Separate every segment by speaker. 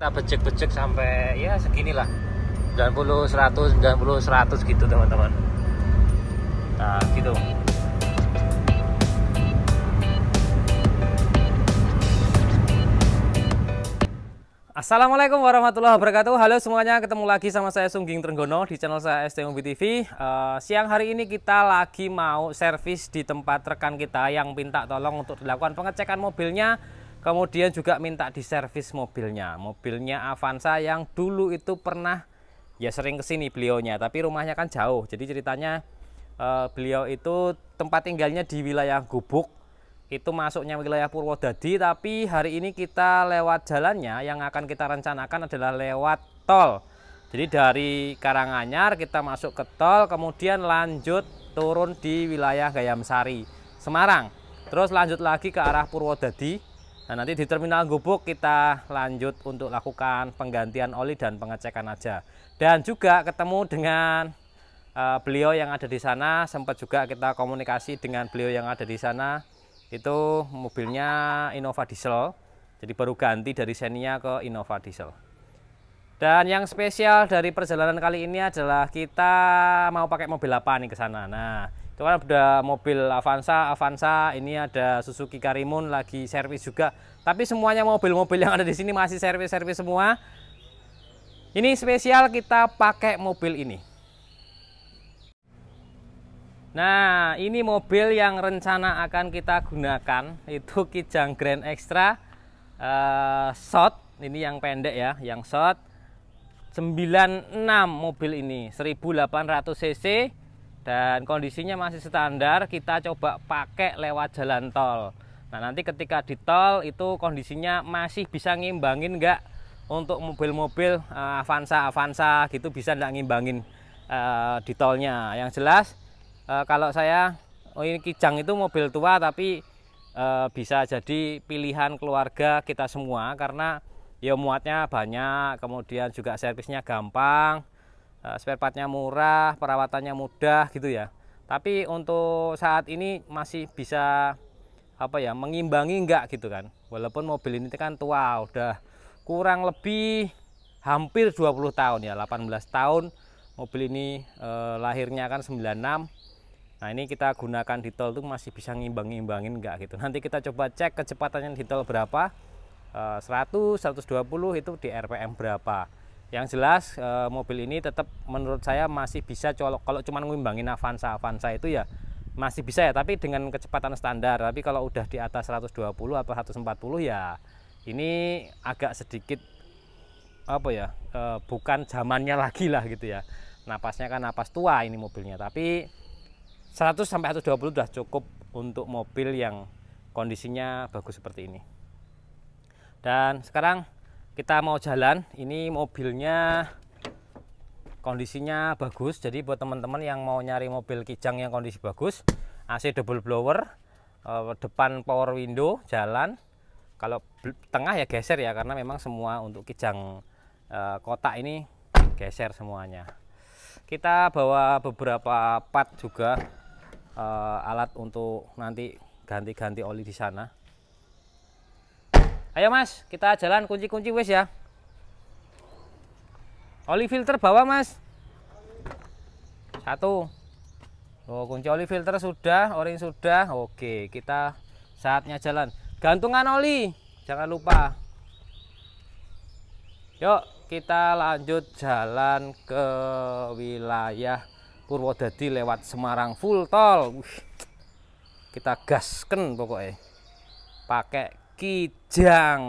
Speaker 1: Kita becek-becek sampai ya seginilah, 90 100 90 100 gitu teman-teman. Nah gitu. Assalamualaikum warahmatullahi wabarakatuh. Halo semuanya, ketemu lagi sama saya Sungging Trenggono di channel saya ST Mobil TV. Siang hari ini kita lagi mau servis di tempat rekan kita yang minta tolong untuk dilakukan pengecekan mobilnya, kemudian juga minta diservis mobilnya. Mobilnya Avanza yang dulu itu pernah ya sering kesini beliaunya, tapi rumahnya kan jauh. Jadi ceritanya beliau itu tempat tinggalnya di wilayah Gubuk. Itu masuknya wilayah Purwodadi, tapi hari ini kita lewat jalannya yang akan kita rencanakan adalah lewat tol. Jadi dari Karanganyar kita masuk ke tol, kemudian lanjut turun di wilayah Gayamsari, Semarang. Terus lanjut lagi ke arah Purwodadi. Nah, nanti di terminal Gubuk kita lanjut untuk lakukan penggantian oli dan pengecekan aja. Dan juga ketemu dengan beliau yang ada di sana, sempat juga kita komunikasi dengan beliau yang ada di sana. Itu mobilnya Innova diesel, jadi baru ganti dari Xenia ke Innova diesel. Dan yang spesial dari perjalanan kali ini adalah kita mau pakai mobil apa nih ke sana. Nah, itu kan udah mobil Avanza, ini ada Suzuki Karimun lagi servis juga. Tapi semuanya mobil-mobil yang ada di sini masih servis-servis semua. Ini spesial kita pakai mobil ini. Nah, ini mobil yang rencana akan kita gunakan, itu Kijang Grand Extra short, ini yang pendek ya, yang short 96 mobil ini, 1800 cc dan kondisinya masih standar. Kita coba pakai lewat jalan tol. Nah, nanti ketika di tol itu kondisinya masih bisa ngimbangin nggak untuk mobil-mobil Avanza gitu, bisa nggak ngimbangin di tolnya. Yang jelas kalau saya, ini Kijang itu mobil tua tapi bisa jadi pilihan keluarga kita semua karena ya muatnya banyak, kemudian juga servisnya gampang, spare partnya murah, perawatannya mudah gitu ya. Tapi untuk saat ini masih bisa apa ya, mengimbangi enggak gitu kan. Walaupun mobil ini kan tua, udah kurang lebih hampir 20 tahun ya, 18 tahun mobil ini, lahirnya kan 96. Nah, ini kita gunakan di tol tuh masih bisa ngimbang-ngimbangin enggak gitu. Nanti kita coba cek kecepatannya di tol berapa, 100, 120 itu di RPM berapa. Yang jelas mobil ini tetap menurut saya masih bisa kalau cuma ngimbangin Avanza itu ya masih bisa ya, tapi dengan kecepatan standar. Tapi kalau udah di atas 120 atau 140 ya ini agak sedikit apa ya, bukan zamannya lagi lah gitu ya. Napasnya kan napas tua ini mobilnya, tapi 100 sampai 120 sudah cukup untuk mobil yang kondisinya bagus seperti ini. Dan sekarang kita mau jalan. Ini mobilnya kondisinya bagus, jadi buat teman-teman yang mau nyari mobil Kijang yang kondisi bagus, AC double blower, depan power window, jalan. Kalau tengah ya geser ya, karena memang semua untuk Kijang kotak ini geser semuanya. Kita bawa beberapa part juga, alat untuk nanti ganti-ganti oli di sana. Ayo Mas, kita jalan, kunci-kunci wes ya. Oli filter bawa Mas. Satu. Oh, kunci oli filter sudah, o-ring sudah. Oke, kita saatnya jalan. Gantungan oli, jangan lupa. Yuk, kita lanjut jalan ke wilayah Purwodadi lewat Semarang full tol. Kita gasken pokoknya pakai Kijang.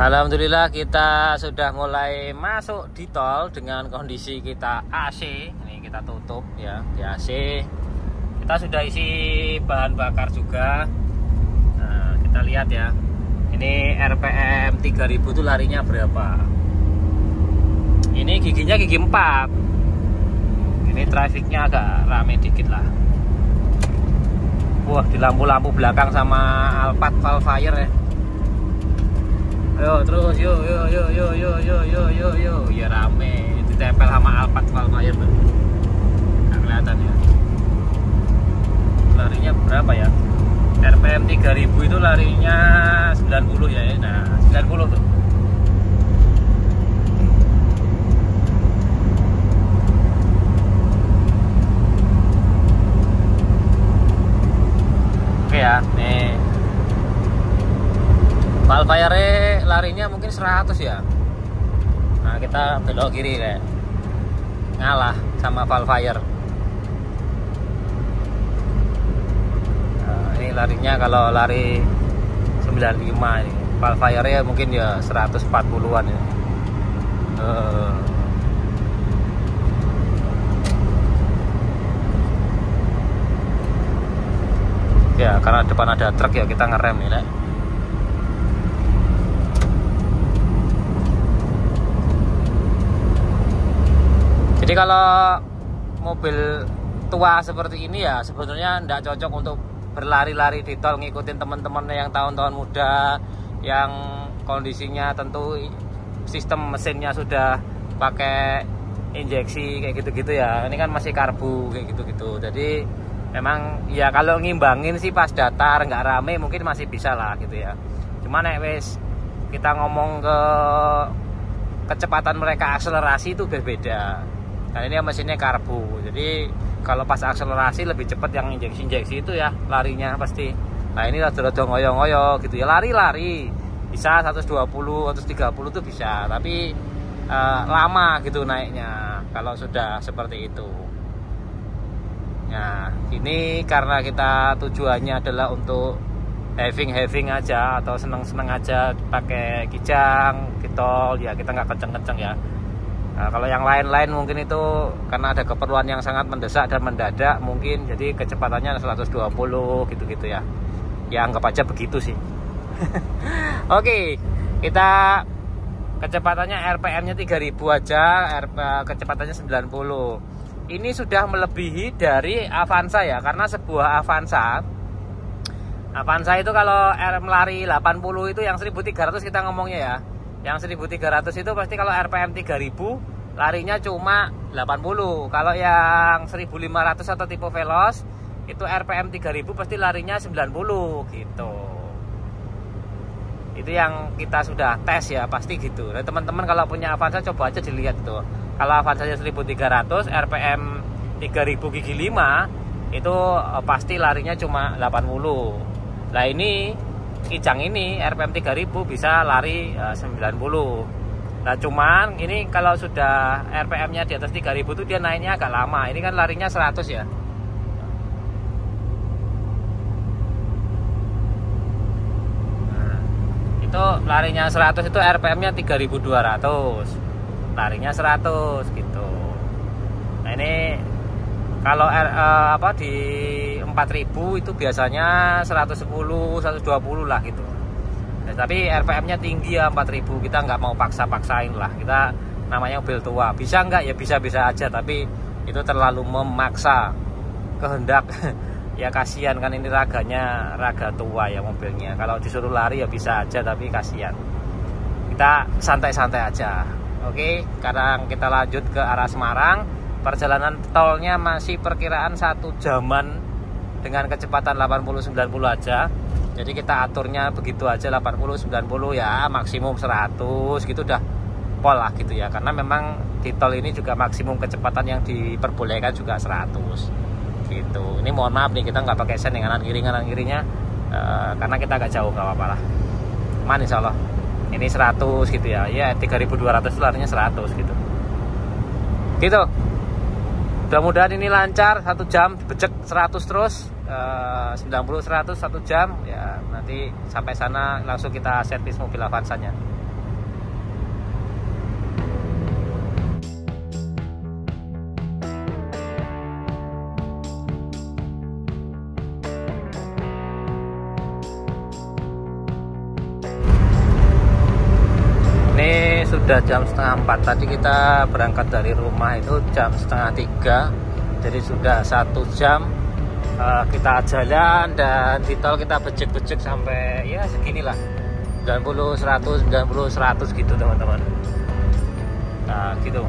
Speaker 1: Alhamdulillah kita sudah mulai masuk di tol dengan kondisi kita AC. Ini kita tutup ya di AC. Kita sudah isi bahan bakar juga. Nah, kita lihat ya, ini RPM 3000 itu larinya berapa. Ini giginya gigi 4. Ini trafiknya agak rame dikit lah. Wah, di lampu-lampu belakang sama Alphard Valfire ya. Ayo terus, yuk. Ya rame. Ditempel sama Alphard Valfire tuh. Nggak kelihatan ya. Larinya berapa ya? RPM 3000 itu larinya 90 ya. Nah, 90 tuh. Oke ya, nih. Valfire larinya mungkin 100 ya. Nah, kita belok kiri kayak ngalah sama Valfire. Nah, ini larinya kalau lari 95 ini. Valfire ya mungkin ya 140-an ya. Ya, karena depan ada truk ya kita ngerem nih, Lek. Jadi kalau mobil tua seperti ini ya sebetulnya tidak cocok untuk berlari-lari di tol ngikutin teman-teman yang tahun-tahun muda, yang kondisinya tentu sistem mesinnya sudah pakai injeksi kayak gitu-gitu ya. Ini kan masih karbu kayak gitu-gitu. Jadi memang ya kalau ngimbangin sih pas datar nggak rame mungkin masih bisa lah gitu ya. Cuman wes kita ngomong ke kecepatan mereka akselerasi itu berbeda. Nah ini mesinnya karbu, jadi kalau pas akselerasi lebih cepat yang injeksi itu ya larinya pasti. Nah ini rada-rada ngoyo-ngoyo gitu ya, lari-lari bisa 120, 130 tuh bisa, tapi lama gitu naiknya kalau sudah seperti itu. Nah ini karena kita tujuannya adalah untuk having aja atau seneng-seneng aja pakai kijang, kitol ya kita nggak kenceng-kenceng ya. Nah, kalau yang lain-lain mungkin itu karena ada keperluan yang sangat mendesak dan mendadak mungkin jadi kecepatannya 120 gitu-gitu ya. Ya anggap aja begitu sih. Oke, kita kecepatannya RPM-nya 3000 aja, kecepatannya 90. Ini sudah melebihi dari Avanza ya, karena sebuah Avanza itu kalau melari 80 itu yang 1300 kita ngomongnya ya. Yang 1300 itu pasti kalau RPM 3000 larinya cuma 80. Kalau yang 1500 atau tipe Veloz itu RPM 3000 pasti larinya 90 gitu. Itu yang kita sudah tes ya, pasti gitu. Nah, teman-teman kalau punya Avanza coba aja dilihat tuh. Kalau Avanza 1300 RPM 3000 gigi 5 itu pasti larinya cuma 80. Nah ini kijang ini RPM 3000 bisa lari 90. Nah cuman ini kalau sudah RPM-nya di atas 3000 itu dia naiknya agak lama. Ini kan larinya 100 ya. Nah, itu larinya 100 itu RPM-nya 3200. Larinya 100 gitu. Nah ini kalau di 4000 itu biasanya 110, 120 lah gitu. Nah, tapi RPM-nya tinggi ya 4000. Kita nggak mau paksa-paksain lah. Kita namanya mobil tua. Bisa nggak ya bisa-bisa aja. Tapi itu terlalu memaksa kehendak. Ya kasihan kan ini raga tua ya mobilnya. Kalau disuruh lari ya bisa aja tapi kasihan. Kita santai-santai aja. Oke, sekarang kita lanjut ke arah Semarang. Perjalanan tolnya masih perkiraan 1 jaman dengan kecepatan 80-90 aja. Jadi kita aturnya begitu aja 80-90 ya, maksimum 100 gitu udah pol lah gitu ya. Karena memang di tol ini juga maksimum kecepatan yang diperbolehkan juga 100 gitu. Ini mohon maaf nih kita nggak pakai sen yang kanan kirinya karena kita agak jauh, nggak apa-apa lah. Man insya Allah ini 100 gitu ya. Ya 3200 itu larinya 100 gitu. Gitu. Mudah-mudahan ini lancar, 1 jam becek 100 terus 90 100 1 jam ya, nanti sampai sana langsung kita servis mobil Avanzanya. Ini sudah jam 3:30. Tadi kita berangkat dari rumah itu jam 2:30, jadi sudah 1 jam kita jalan dan di tol kita becek-becek sampai ya seginilah 90 100 90 100 gitu teman-teman. Nah gitu.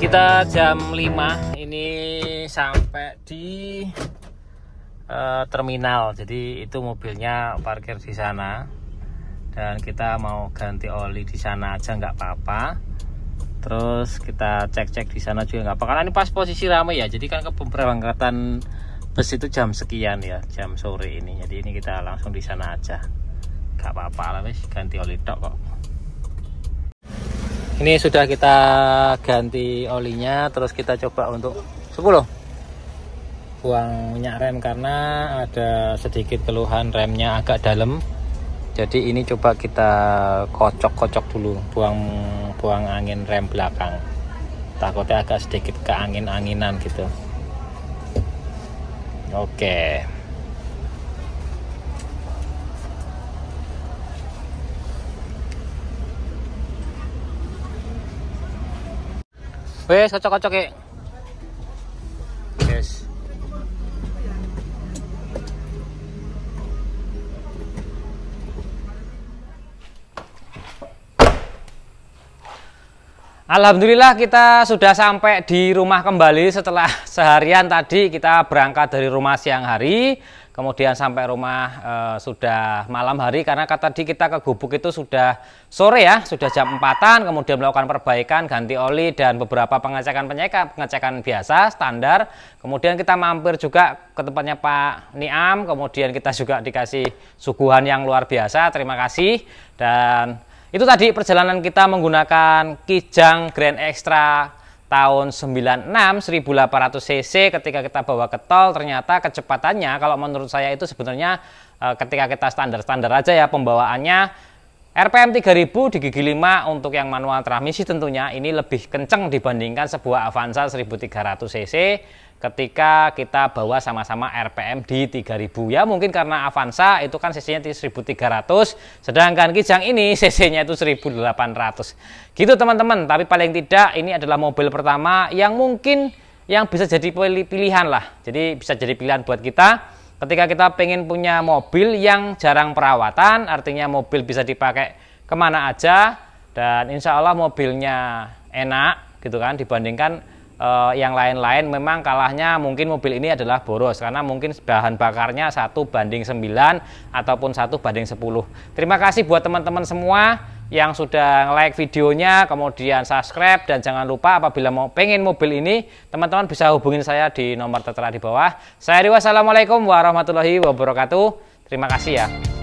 Speaker 1: kita jam 5 ini sampai di terminal. Jadi itu mobilnya parkir di sana dan kita mau ganti oli di sana aja nggak apa-apa. Terus kita cek-cek di sana juga nggak apa-apa karena ini pas posisi ramai ya. Jadi kan keberangkatan bus itu jam sekian ya, jam sore ini. Jadi ini kita langsung di sana aja. Nggak apa-apa lah, wis ganti oli tok kok. Ini sudah kita ganti olinya, terus kita coba untuk 10 buang minyak rem karena ada sedikit keluhan remnya agak dalam. Jadi ini coba kita kocok-kocok dulu, buang angin rem belakang. Takutnya agak sedikit keangin-anginan gitu. Oke. Wes kocok-kocok ya. Yes. Alhamdulillah kita sudah sampai di rumah kembali setelah seharian tadi kita berangkat dari rumah siang hari, kemudian sampai rumah sudah malam hari karena tadi kita ke Gubuk itu sudah sore ya, sudah jam 4-an, kemudian melakukan perbaikan, ganti oli dan beberapa pengecekan biasa standar. Kemudian kita mampir juga ke tempatnya Pak Niam, kemudian kita juga dikasih suguhan yang luar biasa, terima kasih. Dan itu tadi perjalanan kita menggunakan Kijang Grand Extra tahun 96 1800 cc. Ketika kita bawa ke tol ternyata kecepatannya kalau menurut saya itu sebenarnya ketika kita standar-standar aja ya pembawaannya RPM 3000 di gigi 5 untuk yang manual transmisi tentunya ini lebih kenceng dibandingkan sebuah Avanza 1300 cc ketika kita bawa sama-sama RPM di 3000 ya. Mungkin karena Avanza itu kan cc-nya 1300 sedangkan Kijang ini cc-nya itu 1800 gitu teman-teman. Tapi paling tidak ini adalah mobil pertama yang mungkin yang bisa jadi pilihan lah, jadi bisa jadi pilihan buat kita ketika kita pengen punya mobil yang jarang perawatan, artinya mobil bisa dipakai kemana aja dan insya Allah mobilnya enak gitu kan dibandingkan yang lain-lain. Memang kalahnya mungkin mobil ini adalah boros karena mungkin bahan bakarnya 1:9 ataupun 1:10. Terima kasih buat teman-teman semua yang sudah like videonya, kemudian subscribe, dan jangan lupa apabila mau pengen mobil ini teman-teman bisa hubungin saya di nomor tertera di bawah. Saya Rio, wassalamualaikum warahmatullahi wabarakatuh. Terima kasih ya.